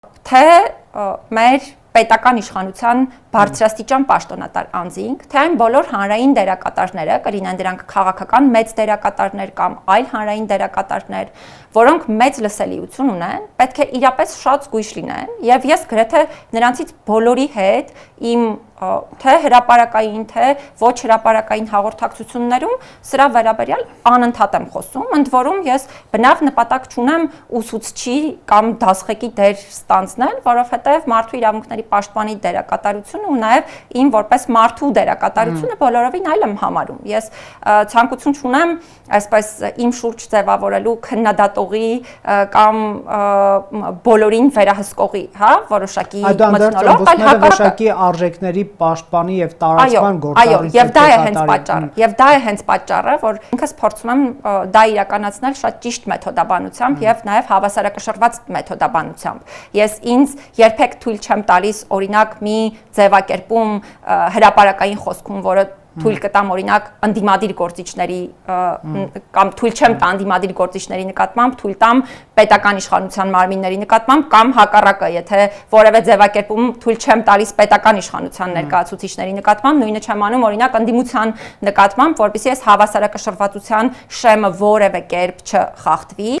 թե մեր պետական իշխանության բարձրաստիճան պաշտոնատար անձինք, թե այն բոլոր հանրային դերակատարները, կլինեն դրանք քաղաքական մեծ դերակատարներ կամ այլ հանրային դերակատարներ, որոնք մեծ լսելիություն ունեն, պետք է իրապես շատ զգույշ լինեն, եւ ես գրեթե նրանցից բոլորի հետ իմ թե հրապարակային, թե ոչ հրապարակային հաղորդակցություններում սրա վերաբերյալ անընդհատ եմ խոսում, ընդ որում ես բնավ նպատակ չունեմ ուսուցչի կամ դասղեկի դեր ստանձնել, որովհետև մարդու իրավունքների պաշտպանի դերակատարությունը ու նաև իմ որպես մարդու դերակատարությունը բոլորովին այլ եմ համարում։ Ես ցանկություն չունեմ այսպես իմ շուրջ ձևավորելու քննադատողի կամ բոլորին վերահսկողի, հա, որոշակի մթնոլորտ, այլ որոշակի արժեքների պաշտպանի եւ տարածման գործառույթ։ Եվ դա է հենց պատճառը, եւ դա է հենց պատճառը, որ ինքս փորձում եմ դա իրականացնել շատ ճիշտ մեթոդաբանությամբ եւ նաեւ հավասարակշռված մեթոդաբանությամբ։ Ես ինձ երբեք թույլ չեմ տալիս օրինակ մի ձևակերպում հրապարակային խոսքում, որը թույլ կտամ օրինակ ընդդիմադիր գործիչների կամ թույլ չեմ տա ընդդիմադիր գործիչների նկատմամբ, թույլ տամ պետական իշխանության մարմինների նկատմամբ կամ հակառակը, եթե որևէ ձևակերպում թույլ չեմ տալիս պետական իշխանության ներկայացուցիչների նկատմամբ, նույնը չեմ անում օրինակ ընդդիմության նկատմամբ, որպեսզի այս հավասարակշռվածության շեմը որևէ կերպ չխախտվի։